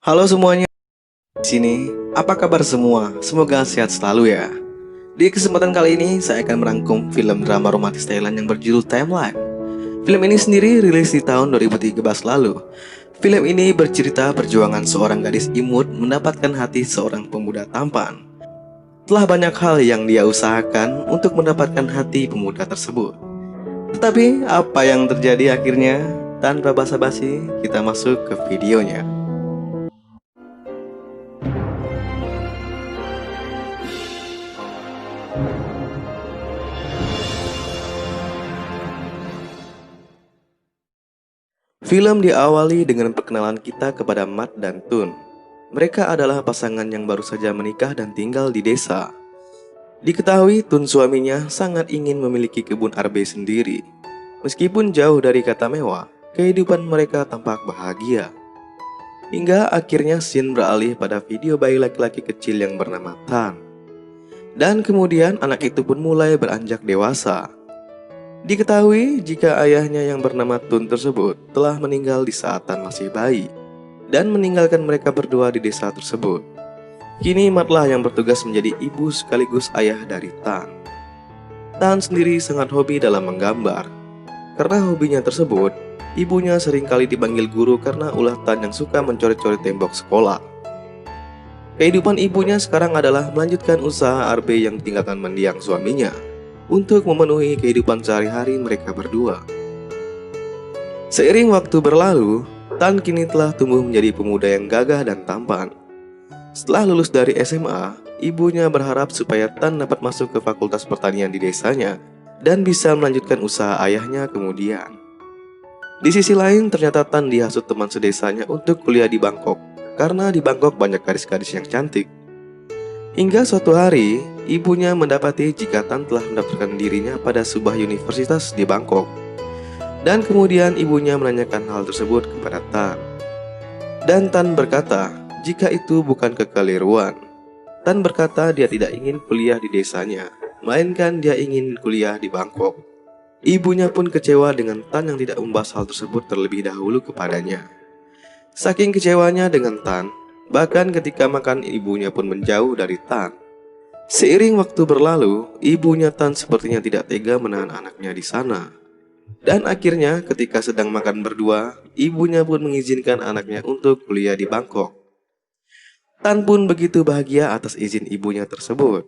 Halo semuanya di sini. Apa kabar semua? Semoga sehat selalu ya. Di kesempatan kali ini saya akan merangkum film drama romantis Thailand yang berjudul Timeline. Film ini sendiri rilis di tahun 2013 lalu. Film ini bercerita perjuangan seorang gadis imut mendapatkan hati seorang pemuda tampan. Telah banyak hal yang dia usahakan untuk mendapatkan hati pemuda tersebut. Tetapi apa yang terjadi akhirnya? Tanpa basa-basi, kita masuk ke videonya. Film diawali dengan perkenalan kita kepada Mat dan Tun. Mereka adalah pasangan yang baru saja menikah dan tinggal di desa. Diketahui Tun suaminya sangat ingin memiliki kebun arbe sendiri. Meskipun jauh dari kata mewah, kehidupan mereka tampak bahagia. Hingga akhirnya scene beralih pada video bayi laki-laki kecil yang bernama Tan. Dan kemudian anak itu pun mulai beranjak dewasa. Diketahui jika ayahnya yang bernama Tun tersebut telah meninggal di saat Tan masih bayi dan meninggalkan mereka berdua di desa tersebut. Kini Matlah yang bertugas menjadi ibu sekaligus ayah dari Tan. Tan sendiri sangat hobi dalam menggambar. Karena hobinya tersebut, ibunya seringkali dipanggil guru karena ulah Tan yang suka mencoret-coret tembok sekolah. Kehidupan ibunya sekarang adalah melanjutkan usaha arbe yang tinggalkan mendiang suaminya untuk memenuhi kehidupan sehari-hari mereka berdua. Seiring waktu berlalu, Tan kini telah tumbuh menjadi pemuda yang gagah dan tampan. Setelah lulus dari SMA, ibunya berharap supaya Tan dapat masuk ke fakultas pertanian di desanya dan bisa melanjutkan usaha ayahnya kemudian. Di sisi lain, ternyata Tan dihasut teman sedesanya untuk kuliah di Bangkok, karena di Bangkok banyak gadis-gadis yang cantik. Hingga suatu hari, ibunya mendapati jika Tan telah mendaftarkan dirinya pada sebuah universitas di Bangkok. Dan kemudian ibunya menanyakan hal tersebut kepada Tan. Dan Tan berkata, jika itu bukan kekeliruan. Tan berkata dia tidak ingin kuliah di desanya, melainkan dia ingin kuliah di Bangkok. Ibunya pun kecewa dengan Tan yang tidak membahas hal tersebut terlebih dahulu kepadanya. Saking kecewanya dengan Tan, bahkan ketika makan ibunya pun menjauh dari Tan. Seiring waktu berlalu, ibunya Tan sepertinya tidak tega menahan anaknya di sana. Dan akhirnya ketika sedang makan berdua, ibunya pun mengizinkan anaknya untuk kuliah di Bangkok. Tan pun begitu bahagia atas izin ibunya tersebut.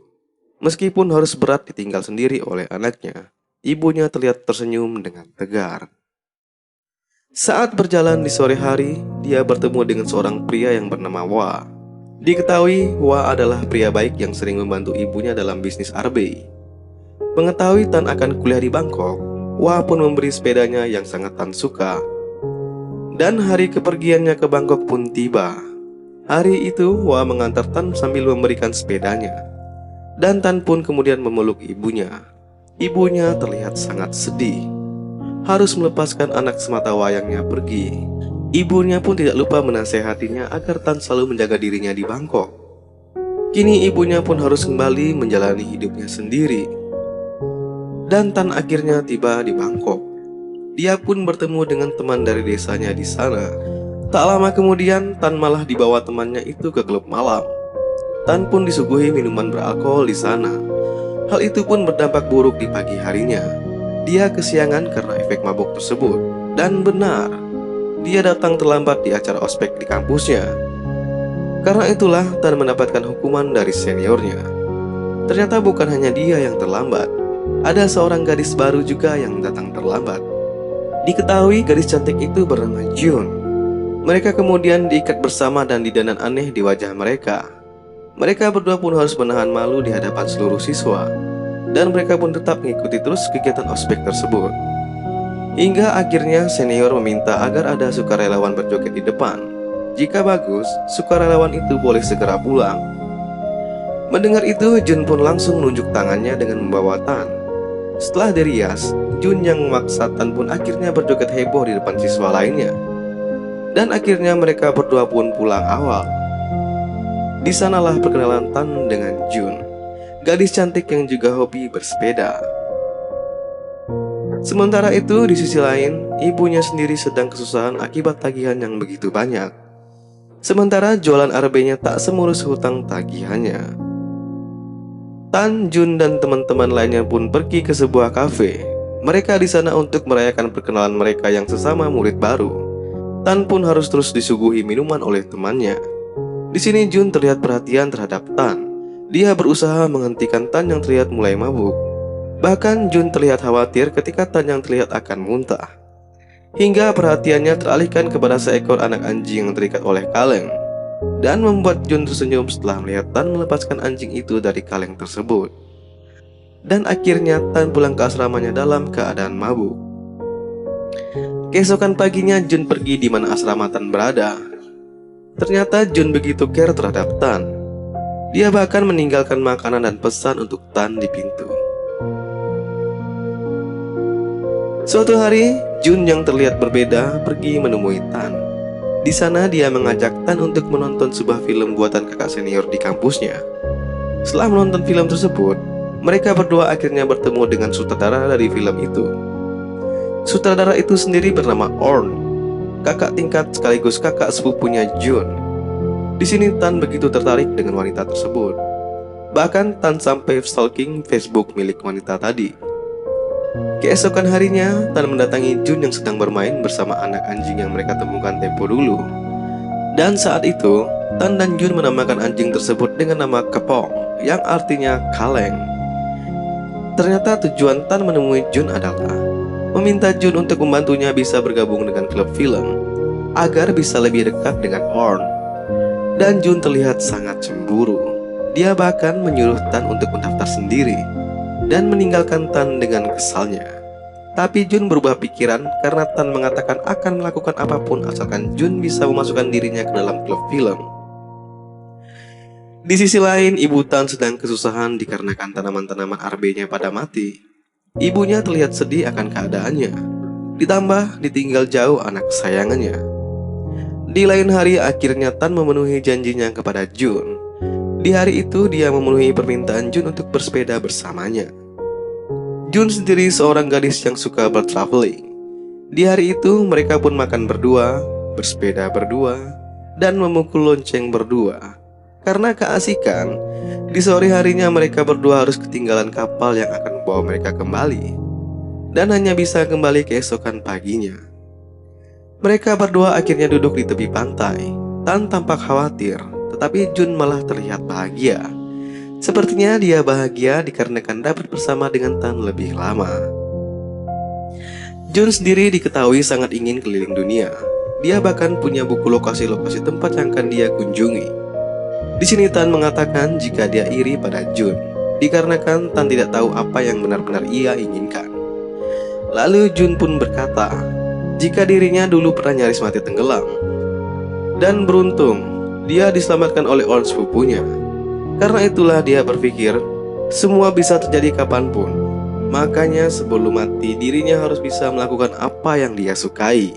Meskipun harus berat ditinggal sendiri oleh anaknya, ibunya terlihat tersenyum dengan tegar. Saat berjalan di sore hari, dia bertemu dengan seorang pria yang bernama Wa. Diketahui Wa adalah pria baik yang sering membantu ibunya dalam bisnis arbe. Mengetahui Tan akan kuliah di Bangkok, Wa pun memberi sepedanya yang sangat Tan suka. Dan hari kepergiannya ke Bangkok pun tiba. Hari itu Wa mengantar Tan sambil memberikan sepedanya. Dan Tan pun kemudian memeluk ibunya. Ibunya terlihat sangat sedih, harus melepaskan anak semata wayangnya pergi. Ibunya pun tidak lupa menasehatinya agar Tan selalu menjaga dirinya di Bangkok. Kini ibunya pun harus kembali menjalani hidupnya sendiri. Dan Tan akhirnya tiba di Bangkok. Dia pun bertemu dengan teman dari desanya di sana. Tak lama kemudian Tan malah dibawa temannya itu ke klub malam. Tan pun disuguhi minuman beralkohol di sana. Hal itu pun berdampak buruk di pagi harinya. Dia kesiangan karena efek mabuk tersebut. Dan benar, dia datang terlambat di acara ospek di kampusnya. Karena itulah Tan mendapatkan hukuman dari seniornya. Ternyata bukan hanya dia yang terlambat. Ada seorang gadis baru juga yang datang terlambat. Diketahui gadis cantik itu bernama Jun. Mereka kemudian diikat bersama dan didandan aneh di wajah mereka. Mereka berdua pun harus menahan malu di hadapan seluruh siswa. Dan mereka pun tetap mengikuti terus kegiatan ospek tersebut. Hingga akhirnya senior meminta agar ada sukarelawan berjoget di depan. Jika bagus, sukarelawan itu boleh segera pulang. Mendengar itu, Jun pun langsung menunjuk tangannya dengan membawa Tan. Setelah dirias, Jun yang memaksa Tan pun akhirnya berjoget heboh di depan siswa lainnya. Dan akhirnya mereka berdua pun pulang awal. Di sanalah perkenalan Tan dengan Jun, gadis cantik yang juga hobi bersepeda. Sementara itu, di sisi lain, ibunya sendiri sedang kesusahan akibat tagihan yang begitu banyak. Sementara jualan RB-nya tak semulus hutang tagihannya. Tan, Jun, dan teman-teman lainnya pun pergi ke sebuah kafe. Mereka di sana untuk merayakan perkenalan mereka yang sesama murid baru. Tan pun harus terus disuguhi minuman oleh temannya. Di sini Jun terlihat perhatian terhadap Tan. Dia berusaha menghentikan Tan yang terlihat mulai mabuk. Bahkan Jun terlihat khawatir ketika Tan yang terlihat akan muntah. Hingga perhatiannya teralihkan kepada seekor anak anjing yang terikat oleh kaleng. Dan membuat Jun tersenyum setelah melihat Tan melepaskan anjing itu dari kaleng tersebut. Dan akhirnya Tan pulang ke asramanya dalam keadaan mabuk. Keesokan paginya Jun pergi di mana asrama Tan berada. Ternyata Jun begitu care terhadap Tan. Dia bahkan meninggalkan makanan dan pesan untuk Tan di pintu. Suatu hari, Jun yang terlihat berbeda pergi menemui Tan. Di sana dia mengajak Tan untuk menonton sebuah film buatan kakak senior di kampusnya. Setelah menonton film tersebut, mereka berdua akhirnya bertemu dengan sutradara dari film itu. Sutradara itu sendiri bernama Orn, kakak tingkat sekaligus kakak sepupunya Jun. Di sini Tan begitu tertarik dengan wanita tersebut. Bahkan Tan sampai stalking Facebook milik wanita tadi. Keesokan harinya, Tan mendatangi Jun yang sedang bermain bersama anak anjing yang mereka temukan tempo dulu. Dan saat itu, Tan dan Jun menamakan anjing tersebut dengan nama Kepong, yang artinya kaleng. Ternyata tujuan Tan menemui Jun adalah meminta Jun untuk membantunya bisa bergabung dengan klub film, agar bisa lebih dekat dengan Orn. Dan Jun terlihat sangat cemburu. Dia bahkan menyuruh Tan untuk mendaftar sendiri dan meninggalkan Tan dengan kesalnya. Tapi Jun berubah pikiran karena Tan mengatakan akan melakukan apapun asalkan Jun bisa memasukkan dirinya ke dalam klub film. Di sisi lain, ibu Tan sedang kesusahan dikarenakan tanaman-tanaman RB-nya pada mati. Ibunya terlihat sedih akan keadaannya. Ditambah ditinggal jauh anak kesayangannya. Di lain hari, akhirnya Tan memenuhi janjinya kepada Jun. Di hari itu, dia memenuhi permintaan Jun untuk bersepeda bersamanya. Jun sendiri seorang gadis yang suka bertraveling. Di hari itu, mereka pun makan berdua, bersepeda berdua, dan memukul lonceng berdua. Karena keasikan, di sore harinya mereka berdua harus ketinggalan kapal yang akan membawa mereka kembali, dan hanya bisa kembali keesokan paginya. Mereka berdua akhirnya duduk di tepi pantai. Tan tampak khawatir, tetapi Jun malah terlihat bahagia. Sepertinya dia bahagia dikarenakan dapat bersama dengan Tan lebih lama. Jun sendiri diketahui sangat ingin keliling dunia. Dia bahkan punya buku lokasi-lokasi tempat yang akan dia kunjungi. Di sini Tan mengatakan jika dia iri pada Jun, dikarenakan Tan tidak tahu apa yang benar-benar ia inginkan. Lalu Jun pun berkata, jika dirinya dulu pernah nyaris mati tenggelam. Dan beruntung, dia diselamatkan oleh Orn sepupunya. Karena itulah dia berpikir, semua bisa terjadi kapanpun. Makanya sebelum mati, dirinya harus bisa melakukan apa yang dia sukai.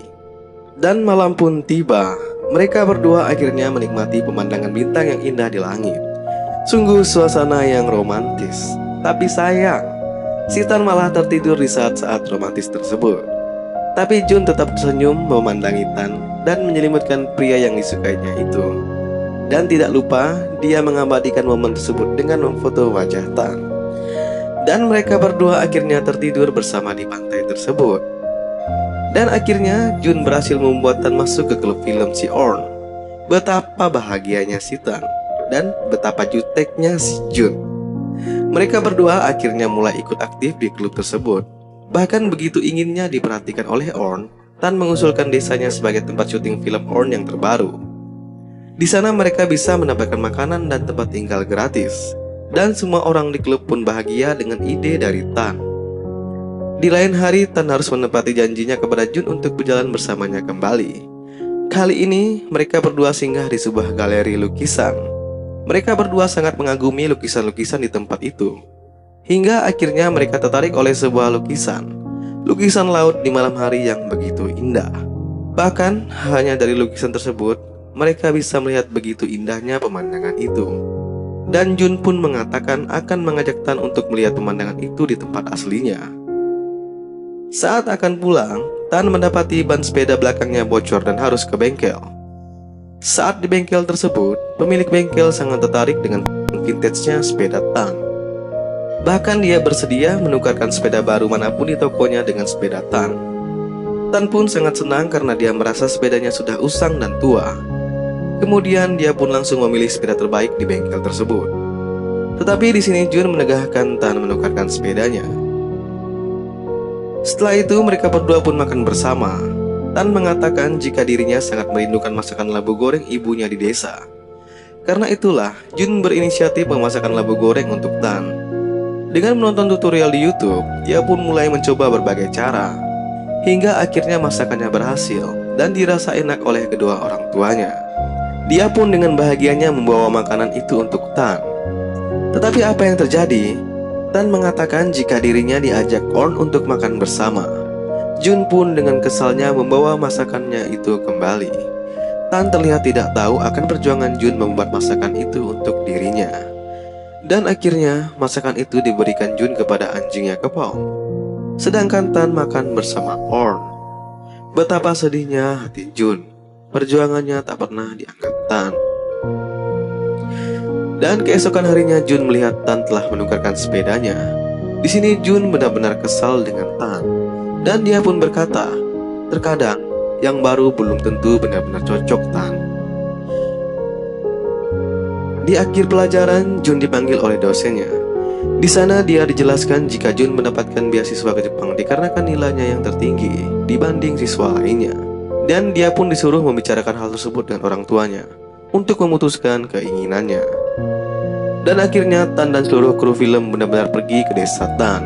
Dan malam pun tiba. Mereka berdua akhirnya menikmati pemandangan bintang yang indah di langit. Sungguh suasana yang romantis. Tapi sayang, si Tan malah tertidur di saat-saat romantis tersebut. Tapi Jun tetap tersenyum memandangi Tan dan menyelimutkan pria yang disukainya itu. Dan tidak lupa, dia mengabadikan momen tersebut dengan memfoto wajah Tan. Dan mereka berdua akhirnya tertidur bersama di pantai tersebut. Dan akhirnya Jun berhasil membuat Tan masuk ke klub film si Orn. Betapa bahagianya si Tan dan betapa juteknya si Jun. Mereka berdua akhirnya mulai ikut aktif di klub tersebut. Bahkan begitu inginnya diperhatikan oleh Orn, Tan mengusulkan desanya sebagai tempat syuting film Orn yang terbaru. Di sana mereka bisa mendapatkan makanan dan tempat tinggal gratis. Dan semua orang di klub pun bahagia dengan ide dari Tan. Di lain hari, Tan harus menepati janjinya kepada Jun untuk berjalan bersamanya kembali. Kali ini, mereka berdua singgah di sebuah galeri lukisan. Mereka berdua sangat mengagumi lukisan-lukisan di tempat itu. Hingga akhirnya mereka tertarik oleh sebuah lukisan. Lukisan laut di malam hari yang begitu indah. Bahkan, hanya dari lukisan tersebut, mereka bisa melihat begitu indahnya pemandangan itu. Dan Jun pun mengatakan akan mengajak Tan untuk melihat pemandangan itu di tempat aslinya. Saat akan pulang, Tan mendapati ban sepeda belakangnya bocor dan harus ke bengkel. Saat di bengkel tersebut, pemilik bengkel sangat tertarik dengan vintage-nya sepeda Tan. Bahkan dia bersedia menukarkan sepeda baru manapun di tokonya dengan sepeda Tan. Tan pun sangat senang karena dia merasa sepedanya sudah usang dan tua. Kemudian dia pun langsung memilih sepeda terbaik di bengkel tersebut. Tetapi di sini Jun menegahkan Tan menukarkan sepedanya. Setelah itu mereka berdua pun makan bersama. Tan mengatakan jika dirinya sangat merindukan masakan labu goreng ibunya di desa. Karena itulah Jun berinisiatif memasakkan labu goreng untuk Tan. Dengan menonton tutorial di YouTube, dia pun mulai mencoba berbagai cara. Hingga akhirnya masakannya berhasil dan dirasa enak oleh kedua orang tuanya. Dia pun dengan bahagianya membawa makanan itu untuk Tan. Tetapi apa yang terjadi? Tan mengatakan jika dirinya diajak Orn untuk makan bersama. Jun pun dengan kesalnya membawa masakannya itu kembali. Tan terlihat tidak tahu akan perjuangan Jun membuat masakan itu untuk dirinya. Dan akhirnya masakan itu diberikan Jun kepada anjingnya Kepong. Sedangkan Tan makan bersama Orn. Betapa sedihnya hati Jun. Perjuangannya tak pernah dianggap Tan. Dan keesokan harinya Jun melihat Tan telah menukarkan sepedanya. Di sini Jun benar-benar kesal dengan Tan. Dan dia pun berkata, terkadang yang baru belum tentu benar-benar cocok Tan. Di akhir pelajaran, Jun dipanggil oleh dosennya. Di sana dia dijelaskan jika Jun mendapatkan beasiswa ke Jepang dikarenakan nilainya yang tertinggi dibanding siswa lainnya. Dan dia pun disuruh membicarakan hal tersebut dengan orang tuanya untuk memutuskan keinginannya. Dan akhirnya Tan dan seluruh kru film benar-benar pergi ke desa Tan.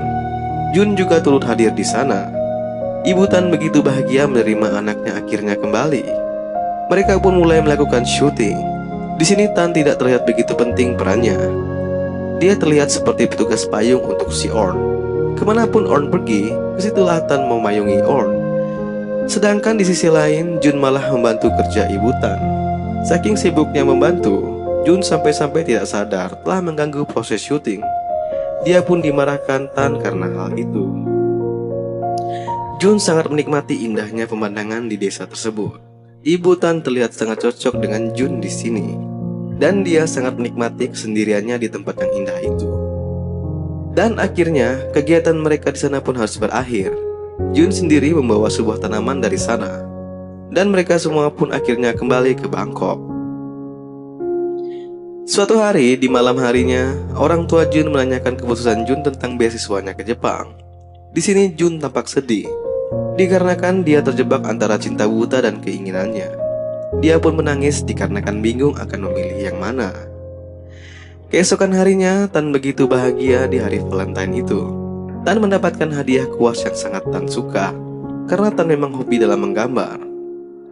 Jun juga turut hadir di sana. Ibu Tan begitu bahagia menerima anaknya akhirnya kembali. Mereka pun mulai melakukan syuting. Di sini Tan tidak terlihat begitu penting perannya. Dia terlihat seperti petugas payung untuk si Orn. Kemanapun Orn pergi, kesitulah Tan memayungi Orn. Sedangkan di sisi lain, Jun malah membantu kerja Ibu Tan. Saking sibuknya membantu, Jun sampai-sampai tidak sadar telah mengganggu proses syuting. Dia pun dimarahkan Tan karena hal itu. Jun sangat menikmati indahnya pemandangan di desa tersebut. Ibu Tan terlihat sangat cocok dengan Jun di sini, dan dia sangat menikmati kesendiriannya di tempat yang indah itu. Dan akhirnya kegiatan mereka di sana pun harus berakhir. Jun sendiri membawa sebuah tanaman dari sana, dan mereka semua pun akhirnya kembali ke Bangkok. Suatu hari di malam harinya, orang tua Jun menanyakan keputusan Jun tentang beasiswanya ke Jepang. Di sini Jun tampak sedih, dikarenakan dia terjebak antara cinta buta dan keinginannya. Dia pun menangis dikarenakan bingung akan memilih yang mana. Keesokan harinya, Tan begitu bahagia di hari Valentine itu. Tan mendapatkan hadiah kuas yang sangat Tan suka, karena Tan memang hobi dalam menggambar.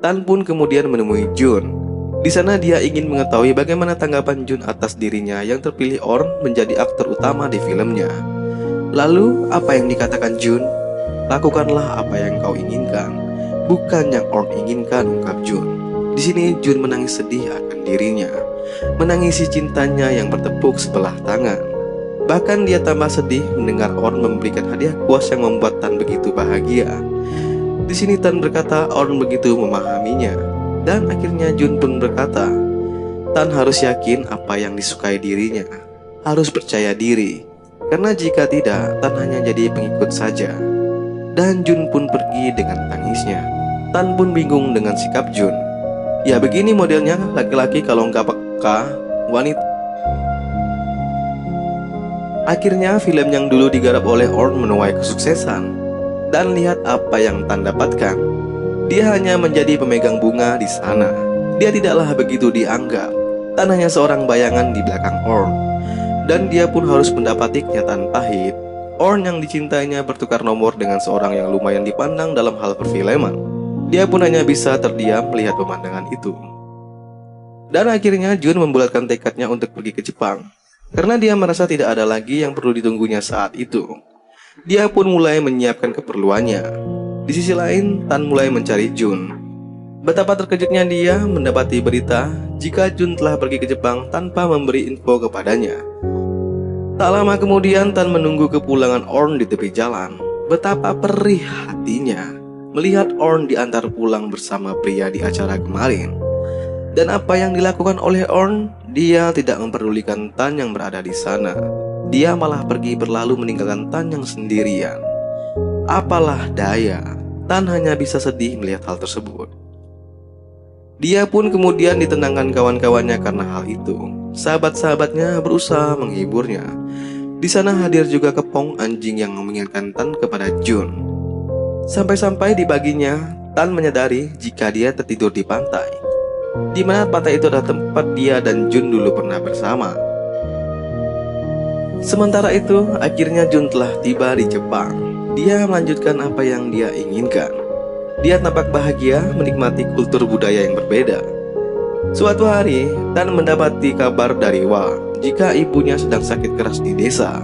Tan pun kemudian menemui Jun. Di sana dia ingin mengetahui bagaimana tanggapan Jun atas dirinya yang terpilih Orn menjadi aktor utama di filmnya. Lalu, apa yang dikatakan Jun? Lakukanlah apa yang kau inginkan, bukan yang Orn inginkan, ungkap Jun. Di sini Jun menangis sedih akan dirinya, menangisi cintanya yang bertepuk sebelah tangan. Bahkan dia tambah sedih mendengar Orn memberikan hadiah kuas yang membuat Tan begitu bahagia. Di sini Tan berkata Orn begitu memahaminya. Dan akhirnya Jun pun berkata, Tan harus yakin apa yang disukai dirinya, harus percaya diri, karena jika tidak, Tan hanya jadi pengikut saja. Dan Jun pun pergi dengan tangisnya. Tan pun bingung dengan sikap Jun. Ya begini modelnya laki-laki kalau nggak peka wanita. Akhirnya film yang dulu digarap oleh Orn menuai kesuksesan. Dan lihat apa yang Tan dapatkan. Dia hanya menjadi pemegang bunga di sana. Dia tidaklah begitu dianggap. Tan hanya seorang bayangan di belakang Orn. Dan dia pun harus mendapati kenyataan pahit. Orn yang dicintainya bertukar nomor dengan seorang yang lumayan dipandang dalam hal perfilman. Dia pun hanya bisa terdiam melihat pemandangan itu. Dan akhirnya Jun membulatkan tekadnya untuk pergi ke Jepang, karena dia merasa tidak ada lagi yang perlu ditunggunya saat itu. Dia pun mulai menyiapkan keperluannya. Di sisi lain, Tan mulai mencari Jun. Betapa terkejutnya dia mendapati berita jika Jun telah pergi ke Jepang tanpa memberi info kepadanya. Tak lama kemudian Tan menunggu kepulangan Orn di tepi jalan. Betapa perih hatinya melihat Orn diantar pulang bersama pria di acara kemarin. Dan apa yang dilakukan oleh Orn, dia tidak memperdulikan Tan yang berada di sana. Dia malah pergi berlalu meninggalkan Tan yang sendirian. Apalah daya, Tan hanya bisa sedih melihat hal tersebut. Dia pun kemudian ditenangkan kawan-kawannya karena hal itu. Sahabat-sahabatnya berusaha menghiburnya. Di sana hadir juga Kepong, anjing yang mengingatkan Tan kepada Jun. Sampai-sampai di paginya, Tan menyadari jika dia tertidur di pantai, di mana pantai itu adalah tempat dia dan Jun dulu pernah bersama. Sementara itu, akhirnya Jun telah tiba di Jepang. Dia melanjutkan apa yang dia inginkan. Dia tampak bahagia menikmati kultur budaya yang berbeda. Suatu hari, Tan mendapati kabar dari Wa jika ibunya sedang sakit keras di desa.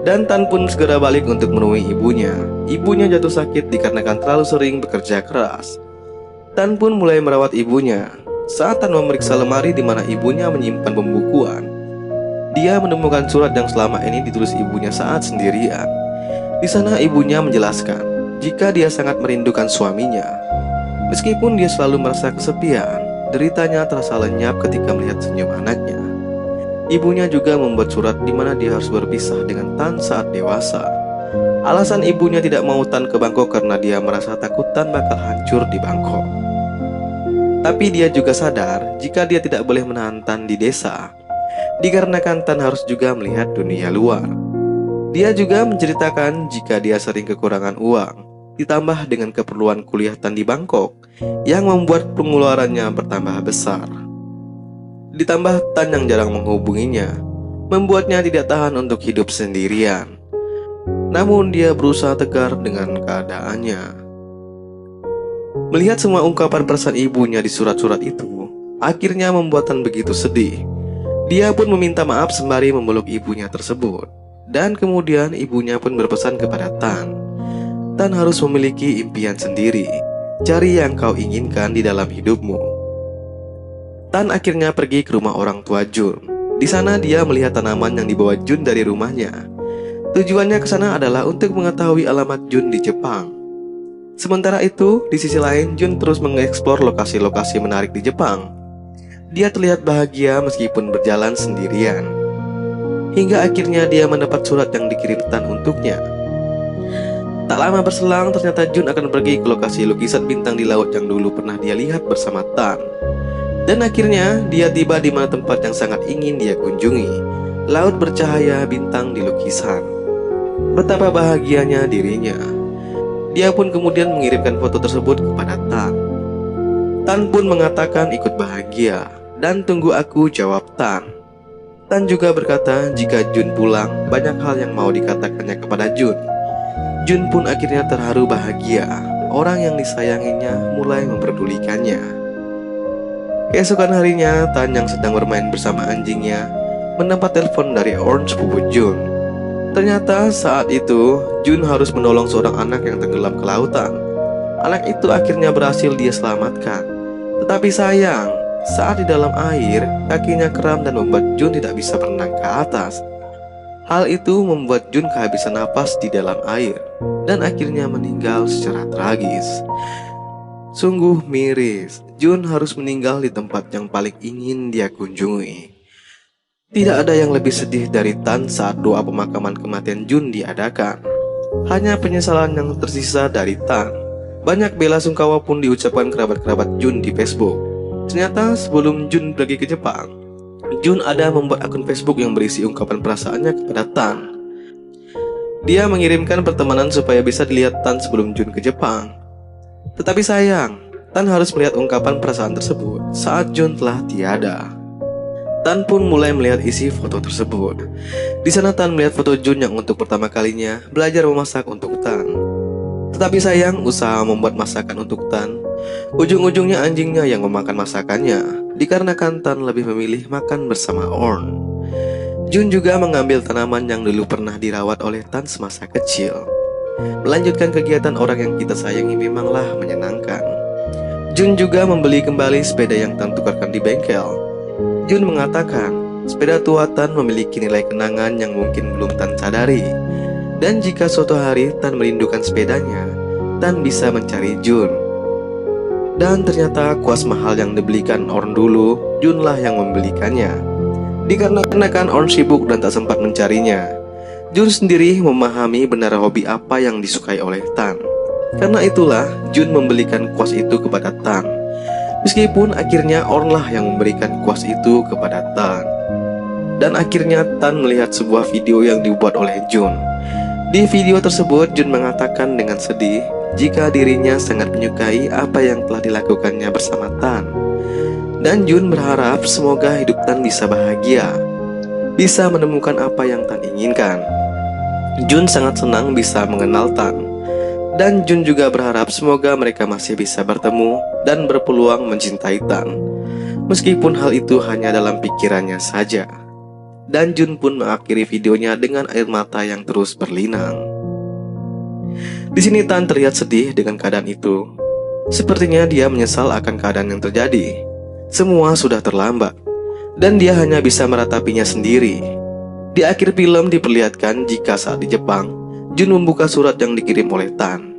Dan Tan pun segera balik untuk menemui ibunya. Ibunya jatuh sakit dikarenakan terlalu sering bekerja keras. Tan pun mulai merawat ibunya. Saat Tan memeriksa lemari di mana ibunya menyimpan pembukuan, dia menemukan surat yang selama ini ditulis ibunya saat sendirian. Di sana ibunya menjelaskan jika dia sangat merindukan suaminya. Meskipun dia selalu merasa kesepian, deritanya terasa lenyap ketika melihat senyum anaknya. Ibunya juga membuat surat di mana dia harus berpisah dengan Tan saat dewasa. Alasan ibunya tidak mau Tan ke Bangkok karena dia merasa takut Tan bakal hancur di Bangkok. Tapi dia juga sadar jika dia tidak boleh menahan Tan di desa, dikarenakan Tan harus juga melihat dunia luar. Dia juga menceritakan jika dia sering kekurangan uang, ditambah dengan keperluan kuliah Tan di Bangkok, yang membuat pengeluarannya bertambah besar. Ditambah Tan yang jarang menghubunginya, membuatnya tidak tahan untuk hidup sendirian. Namun dia berusaha tegar dengan keadaannya. Melihat semua ungkapan perasaan ibunya di surat-surat itu, akhirnya membuat Tan begitu sedih. Dia pun meminta maaf sembari memeluk ibunya tersebut. Dan kemudian ibunya pun berpesan kepada Tan, Tan harus memiliki impian sendiri. Cari yang kau inginkan di dalam hidupmu. Tan akhirnya pergi ke rumah orang tua Jun. Di sana dia melihat tanaman yang dibawa Jun dari rumahnya. Tujuannya ke sana adalah untuk mengetahui alamat Jun di Jepang. Sementara itu, di sisi lain Jun terus mengeksplor lokasi-lokasi menarik di Jepang. Dia terlihat bahagia meskipun berjalan sendirian. Hingga akhirnya dia mendapat surat yang dikirim Tan untuknya. Tak lama berselang, ternyata Jun akan pergi ke lokasi lukisan bintang di laut yang dulu pernah dia lihat bersama Tan. Dan akhirnya dia tiba di mana tempat yang sangat ingin dia kunjungi. Laut bercahaya bintang di lukisan. Betapa bahagianya dirinya. Dia pun kemudian mengirimkan foto tersebut kepada Tan. Tan pun mengatakan ikut bahagia dan tunggu aku, jawab Tan. Tan juga berkata jika Jun pulang, banyak hal yang mau dikatakannya kepada Jun. Jun pun akhirnya terharu bahagia. Orang yang disayanginya mulai memperdulikannya. Keesokan harinya, Tan yang sedang bermain bersama anjingnya mendapat telepon dari Orn, sepupu Jun. Ternyata saat itu Jun harus menolong seorang anak yang tenggelam ke lautan. Anak itu akhirnya berhasil dia selamatkan. Tetapi sayang, saat di dalam air, kakinya kram dan membuat Jun tidak bisa berenang ke atas. Hal itu membuat Jun kehabisan napas di dalam air dan akhirnya meninggal secara tragis. Sungguh miris, Jun harus meninggal di tempat yang paling ingin dia kunjungi. Tidak ada yang lebih sedih dari Tan saat doa pemakaman kematian Jun diadakan. Hanya penyesalan yang tersisa dari Tan. Banyak bela sungkawa pun diucapkan kerabat-kerabat Jun di Facebook. Ternyata sebelum Jun pergi ke Jepang, Jun ada membuat akun Facebook yang berisi ungkapan perasaannya kepada Tan. Dia mengirimkan pertemanan supaya bisa dilihat Tan sebelum Jun ke Jepang. Tetapi sayang, Tan harus melihat ungkapan perasaan tersebut saat Jun telah tiada. Tan pun mulai melihat isi foto tersebut. Di sana Tan melihat foto Jun yang untuk pertama kalinya belajar memasak untuk Tan. Tetapi sayang, usaha membuat masakan untuk Tan, ujung-ujungnya anjingnya yang memakan masakannya, dikarenakan Tan lebih memilih makan bersama Orn. Jun juga mengambil tanaman yang dulu pernah dirawat oleh Tan semasa kecil. Melanjutkan kegiatan orang yang kita sayangi memanglah menyenangkan. Jun juga membeli kembali sepeda yang Tan tukarkan di bengkel. Jun mengatakan sepeda tua Tan memiliki nilai kenangan yang mungkin belum Tan sadari. Dan jika suatu hari Tan merindukan sepedanya, Tan bisa mencari Jun. Dan ternyata kuas mahal yang dibelikan Orn dulu, Jun lah yang membelikannya. Dikarenakan Orn sibuk dan tak sempat mencarinya, Jun sendiri memahami benar hobi apa yang disukai oleh Tan. Karena itulah Jun membelikan kuas itu kepada Tan. Meskipun akhirnya Orn lah yang memberikan kuas itu kepada Tan. Dan akhirnya Tan melihat sebuah video yang dibuat oleh Jun. Di video tersebut Jun mengatakan dengan sedih jika dirinya sangat menyukai apa yang telah dilakukannya bersama Tan. Dan Jun berharap semoga hidup Tan bisa bahagia, bisa menemukan apa yang Tan inginkan. Jun sangat senang bisa mengenal Tan. Dan Jun juga berharap semoga mereka masih bisa bertemu dan berpeluang mencintai Tan, meskipun hal itu hanya dalam pikirannya saja. Dan Jun pun mengakhiri videonya dengan air mata yang terus berlinang. Di sini Tan terlihat sedih dengan keadaan itu. Sepertinya dia menyesal akan keadaan yang terjadi. Semua sudah terlambat, dan dia hanya bisa meratapinya sendiri. Di akhir film diperlihatkan jika saat di Jepang, Jun membuka surat yang dikirim oleh Tan.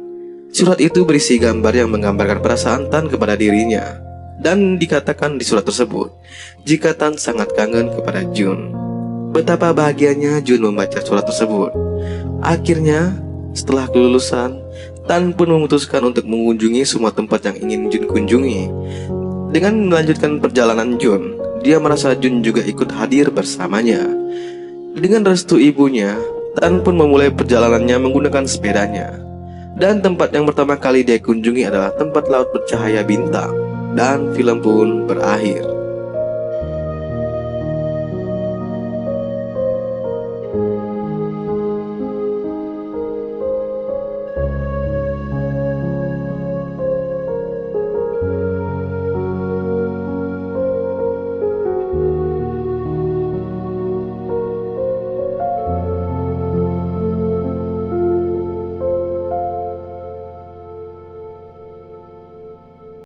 Surat itu berisi gambar yang menggambarkan perasaan Tan kepada dirinya. Dan dikatakan di surat tersebut jika Tan sangat kangen kepada Jun. Betapa bahagianya Jun membaca surat tersebut. Akhirnya, setelah kelulusan, Tan pun memutuskan untuk mengunjungi semua tempat yang ingin Jun kunjungi. Dengan melanjutkan perjalanan Jun, dia merasa Jun juga ikut hadir bersamanya. Dengan restu ibunya, Tan pun memulai perjalanannya menggunakan sepedanya. Dan tempat yang pertama kali dia kunjungi adalah tempat laut bercahaya bintang. Dan film pun berakhir.